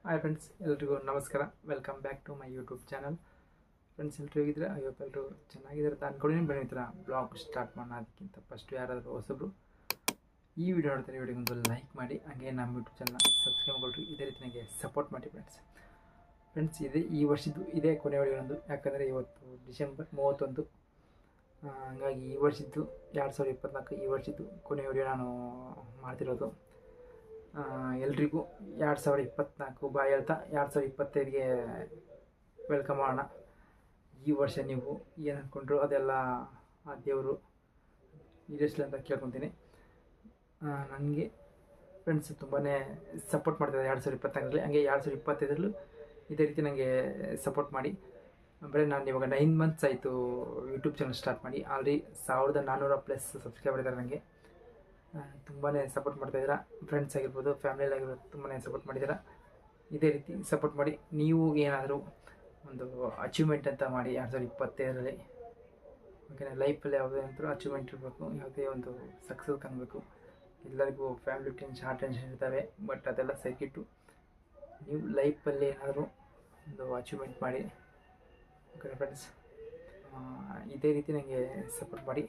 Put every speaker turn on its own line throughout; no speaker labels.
Hi friends, ಎಲ್ರಿಗೂ ನಮಸ್ಕಾರ. Welcome back to my YouTube channel. Friends, ಎಲ್ಲರೂ ಹೋಗಿದ್ರೆ ಅಯ್ಯಪ್ಪ ಎಲ್ಲರೂ ಚೆನ್ನಾಗಿದ್ದಾರೆ ಅಂತ ಅಂದ್ಕೊಂಡು ಬನ್ನಿ ಈ ಥರ ಬ್ಲಾಗ್ ಸ್ಟಾರ್ಟ್ ಮಾಡೋಣ. ಅದಕ್ಕಿಂತ ಫಸ್ಟು ಯಾರಾದರೂ ಹೊಸಬ್ರು ಈ ವಿಡಿಯೋ ನೋಡ್ತಾರೆ, ವಿಡಿಯೋಗೆ ಒಂದು ಲೈಕ್ ಮಾಡಿ, ಹಾಗೆ ನಮ್ಮ ಯೂಟ್ಯೂಬ್ ಚಾನಲ್ ಸಬ್ಸ್ಕ್ರೈಬ್ ಮಾಡಿರಿ. ಇದೇ ರೀತಿ ನನಗೆ ಸಪೋರ್ಟ್ ಮಾಡಿ ಫ್ರೆಂಡ್ಸ್. ಈ ವರ್ಷದ್ದು ಇದೇ ಕೊನೆ ವಿಡಿಯೋ ಒಂದು, ಯಾಕಂದರೆ ಇವತ್ತು ಡಿಸೆಂಬರ್ 31. ಹಾಗಾಗಿ ಈ ವರ್ಷದ್ದು 2024 ಈ ವರ್ಷದ್ದು ಕೊನೆ ವಿಡಿಯೋ ನಾನು ಮಾಡ್ತಿರೋದು. ಎಲ್ರಿಗೂ 2024 ಬಾಯ್ ಹೇಳ್ತಾ 2025ಗೆ ವೆಲ್ಕಮ್ ಮಾಡೋಣ. ಈ ವರ್ಷ ನೀವು ಏನು ಅಂದ್ಕೊಂಡ್ರು ಅದೆಲ್ಲ ಆ ದೇವರು ಈಡೇರಿಸಲಿ ಅಂತ ಕೇಳ್ಕೊತೀನಿ. ನನಗೆ ಫ್ರೆಂಡ್ಸ್ ತುಂಬಾ ಸಪೋರ್ಟ್ ಮಾಡ್ತಿದ್ದಾರೆ 2024ರಲ್ಲಿ, ಹಂಗೆ 2025ರಲ್ಲೂ ಇದೇ ರೀತಿ ನನಗೆ ಸಪೋರ್ಟ್ ಮಾಡಿ. ಬರೀ ನಾನು ಇವಾಗ 9 ಮಂತ್ಸ್ ಆಯಿತು ಯೂಟ್ಯೂಬ್ ಚಾನಲ್ ಸ್ಟಾರ್ಟ್ ಮಾಡಿ. ಆಲ್ರೆಡಿ 1400+ ಸಬ್ಸ್ಕ್ರೈಬರ್ ಇದ್ದಾರೆ. ನನಗೆ ತುಂಬಾ ಸಪೋರ್ಟ್ ಮಾಡ್ತಾಯಿದ್ದೀರಾ. ಫ್ರೆಂಡ್ಸ್ ಆಗಿರ್ಬೋದು, ಫ್ಯಾಮಿಲಿ ಆಗಿರ್ಬೋದು, ತುಂಬಾ ಸಪೋರ್ಟ್ ಮಾಡಿದ್ದೀರಾ. ಇದೇ ರೀತಿ ಸಪೋರ್ಟ್ ಮಾಡಿ. ನೀವು ಏನಾದರೂ ಒಂದು ಅಚೀವ್ಮೆಂಟ್ ಅಂತ ಮಾಡಿ 2025ರಲ್ಲಿ. ಓಕೆನಾ? ಲೈಫಲ್ಲಿ ಯಾವುದೇ ಅಂತೂ ಅಚೀವ್ಮೆಂಟ್ ಇರಬೇಕು, ಯಾವುದೇ ಒಂದು ಸಕ್ಸಸ್ ಕಾಣಬೇಕು. ಎಲ್ಲರಿಗೂ ಫ್ಯಾಮಿಲಿ ಶಾರ್ಟ್ ಟೆನ್ಷನ್ ಇರ್ತವೆ, ಬಟ್ ಅದೆಲ್ಲ ಸೈಕಿಟ್ಟು ನೀವು ಲೈಫಲ್ಲಿ ಏನಾದರೂ ಒಂದು ಅಚೀವ್ಮೆಂಟ್ ಮಾಡಿ. ಓಕೆ ಫ್ರೆಂಡ್ಸ್, ಇದೇ ರೀತಿ ನನಗೆ ಸಪೋರ್ಟ್ ಮಾಡಿ.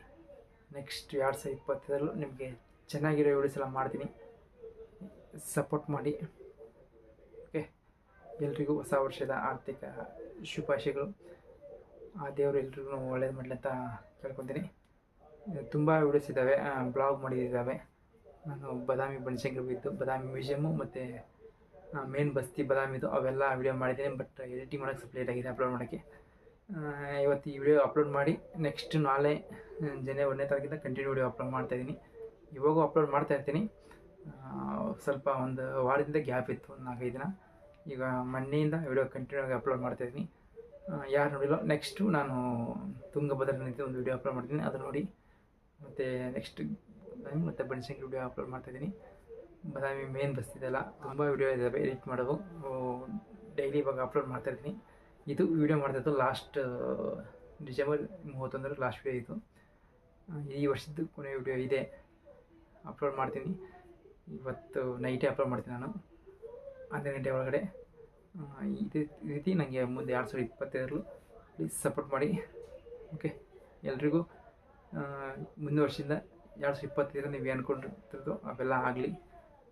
ನೆಕ್ಸ್ಟ್ 2025ರಲ್ಲೂ ನಿಮಗೆ ಚೆನ್ನಾಗಿರೋ ವಿಡಿಯೋಸ್ ಎಲ್ಲ ಮಾಡ್ತೀನಿ, ಸಪೋರ್ಟ್ ಮಾಡಿ. ಓಕೆ, ಎಲ್ರಿಗೂ ಹೊಸ ವರ್ಷದ ಆರ್ಥಿಕ ಶುಭಾಶಯಗಳು. ಆ ದೇವರು ಎಲ್ರಿಗೂ ಒಳ್ಳೇದು ಮಾಡಲಿ ಅಂತ ಕೇಳ್ಕೊತೀನಿ. ತುಂಬ ವಿಡಿಯೋಸ್ ಇದ್ದಾವೆ, ಬ್ಲಾಗ್ ಮಾಡಿದ್ದಾವೆ. ನಾನು ಬಾದಾಮಿ ಬನಶಂಕರಿ ಹೋಗಿದ್ದು, ಬಾದಾಮಿ ಮ್ಯೂಸಿಯಮ್ಮು ಮತ್ತು ಮೇನ್ ಬಸ್ತಿ ಬಾದಾಮಿದು ಅವೆಲ್ಲ ವಿಡಿಯೋ ಮಾಡಿದ್ದೀನಿ. ಬಟ್ ಎಡಿಟಿಂಗ್ ಮಾಡೋಕ್ಕೆ ಸ್ವಲ್ಪ ಲೇಟ್ ಆಗಿದೆ ಅಪ್ಲೋಡ್ ಮಾಡೋಕ್ಕೆ. ಇವತ್ತು ಈ ವಿಡಿಯೋ ಅಪ್ಲೋಡ್ ಮಾಡಿ ನೆಕ್ಸ್ಟ್ ನಾಳೆ ಜನವರಿ 1ನೇ ತಾರೀಕಿಂದ ಕಂಟಿನ್ಯೂ ವಿಡಿಯೋ ಅಪ್ಲೋಡ್ ಮಾಡ್ತಾಯಿದ್ದೀನಿ. ಇವಾಗೂ ಅಪ್ಲೋಡ್ ಮಾಡ್ತಾಯಿರ್ತೀನಿ. ಸ್ವಲ್ಪ ಒಂದು ವಾರದಿಂದ ಗ್ಯಾಪ್ ಇತ್ತು, 4-5 ದಿನ. ಈಗ ಮೊನ್ನೆಯಿಂದ ವಿಡಿಯೋ ಕಂಟಿನ್ಯೂ ಆಗಿ ಅಪ್ಲೋಡ್ ಮಾಡ್ತಾಯಿದ್ದೀನಿ. ಯಾರು ನೋಡಿಲ್ಲ, ನೆಕ್ಸ್ಟು ನಾನು ತುಂಗಭದ್ರಾ ನದಿ ಒಂದು ವಿಡಿಯೋ ಅಪ್ಲೋಡ್ ಮಾಡ್ತೀನಿ, ಅದು ನೋಡಿ. ಮತ್ತು ನೆಕ್ಸ್ಟ್ ಮತ್ತು ಬನಶಂಕರಿ ವಿಡಿಯೋ ಅಪ್ಲೋಡ್ ಮಾಡ್ತಾಯಿದ್ದೀನಿ. ಬಾದಾಮಿ ಮೇನ್ ಬಸ್ತಿದೆಲ್ಲ ತುಂಬ ವಿಡಿಯೋ ಇದ್ದಾವೆ ಎಡಿಟ್ ಮಾಡೋದು. ಡೈಲಿ ಇವಾಗ ಅಪ್ಲೋಡ್ ಮಾಡ್ತಾಯಿದ್ದೀನಿ. ಇದು ವಿಡಿಯೋ ಮಾಡ್ತಾಯಿದ್ದು ಲಾಸ್ಟ್ ಡಿಸೆಂಬರ್ 31 ಲಾಸ್ಟ್ ವಿಡಿಯೋ ಇದು. ಈ ವರ್ಷದ್ದು ಕೊನೆಯ ವಿಡಿಯೋ ಇದೆ, ಅಪ್ಲೋಡ್ ಮಾಡ್ತೀನಿ. ಇವತ್ತು ನೈಟೇ ಅಪ್ಲೋಡ್ ಮಾಡ್ತೀನಿ ನಾನು, 12 ಗಂಟೆ ಒಳಗಡೆ. ಇದೇ ರೀತಿ ನನಗೆ ಮುಂದೆ 2025ರಲ್ಲೂ ಪ್ಲೀಸ್ ಸಪೋರ್ಟ್ ಮಾಡಿ. ಓಕೆ, ಎಲ್ರಿಗೂ ಮುಂದಿನ ವರ್ಷದಿಂದ 2025 ನೀವು ಅಂದ್ಕೊಂಡಿರ್ತಿರೋದು ಅವೆಲ್ಲ ಆಗಲಿ,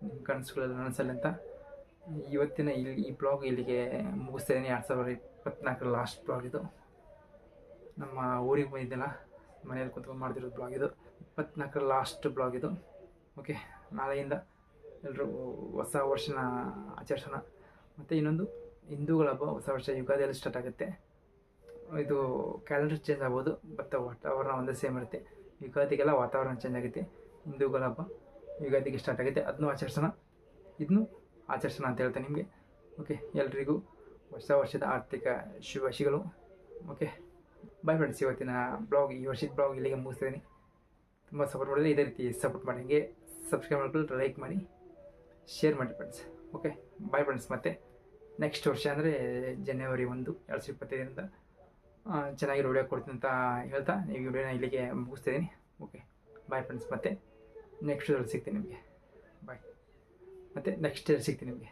ನಿಮ್ಮ ಕನಸುಗಳೆಲ್ಲ ನನಸಲ್ಲಿ ಅಂತ ಇವತ್ತಿನ ಈ ಬ್ಲಾಗ್ ಇಲ್ಲಿಗೆ ಮುಗಿಸ್ತಾಯಿದ್ದೀನಿ. 2024 ಲಾಸ್ಟ್ ಬ್ಲಾಗ್ ಇದು. ನಮ್ಮ ಊರಿಗೆ ಬಂದಿದ್ದೆಲ್ಲ ಮನೇಲಿ ಕೂತ್ಕೊಂಡು ಮಾಡ್ತಿರೋದು ಬ್ಲಾಗ್ ಇದು. 24 ಲಾಸ್ಟ್ ಬ್ಲಾಗ್ ಇದು. ಓಕೆ, ನಾಳೆಯಿಂದ ಎಲ್ಲರೂ ಹೊಸ ವರ್ಷನ ಆಚರಿಸೋಣ. ಮತ್ತು ಇನ್ನೊಂದು, ಹಿಂದೂಗಳ ಹಬ್ಬ ಹೊಸ ವರ್ಷ ಯುಗಾದಿಯಲ್ಲಿ ಸ್ಟಾರ್ಟ್ ಆಗುತ್ತೆ. ಇದು ಕ್ಯಾಲೆಂಡರ್ ಚೇಂಜ್ ಆಗ್ಬೋದು, ಬಟ್ ವಾತಾವರಣ ಒಂದೇ ಸೇಮ್ ಇರುತ್ತೆ. ಯುಗಾದಿಗೆಲ್ಲ ವಾತಾವರಣ ಚೇಂಜ್ ಆಗುತ್ತೆ. ಹಿಂದೂಗಳ ಹಬ್ಬ ಯುಗಾದಿಗೆ ಸ್ಟಾರ್ಟ್ ಆಗುತ್ತೆ, ಅದನ್ನೂ ಆಚರಿಸೋಣ, ಇದನ್ನು ಆಚರಿಸೋಣ ಅಂತ ಹೇಳ್ತೇನೆ ನಿಮಗೆ. ಓಕೆ, ಎಲ್ರಿಗೂ ಹೊಸ ವರ್ಷದ ಆರ್ಥಿಕ ಶುಭಾಶಯಗಳು. Okay, bye friends. ಇವತ್ತಿನ ಬ್ಲಾಗ್, ಈ ವರ್ಷದ ಬ್ಲಾಗ್ ಇಲ್ಲಿಗೆ ಮುಗಿಸ್ತೀನಿ. ತುಂಬ ಸಪೋರ್ಟ್ ಮಾಡಿದ್ರೆ ಇದೇ ರೀತಿ ಸಪೋರ್ಟ್ ಮಾಡಿ. ಹಂಗೆ ಸಬ್ಸ್ಕ್ರೈಬ್ ಮಾಡ್ಕೊಂಡು ಲೈಕ್ ಮಾಡಿ, ಶೇರ್ ಮಾಡಿ ಫ್ರೆಂಡ್ಸ್. Okay, bye friends. ಮತ್ತು ನೆಕ್ಸ್ಟ್ ವರ್ಷ ಅಂದರೆ ಜನವರಿ 1, 2025ರಿಂದ ಚೆನ್ನಾಗಿರೋ ವಿಡಿಯೋ ಕೊಡ್ತೀನಿ ಅಂತ ಹೇಳ್ತಾ ಈ ವಿಡಿಯೋನ ಇಲ್ಲಿಗೆ ಮುಗಿಸ್ತಿದ್ದೀನಿ. Okay, bye friends. ಮತ್ತು ನೆಕ್ಸ್ಟ್ ಸಿಗ್ತೀನಿ ನಿಮಗೆ. ಬಾಯ್. ಮತ್ತು ನೆಕ್ಸ್ಟ್ ಸಿಗ್ತೀನಿ ನಿಮಗೆ.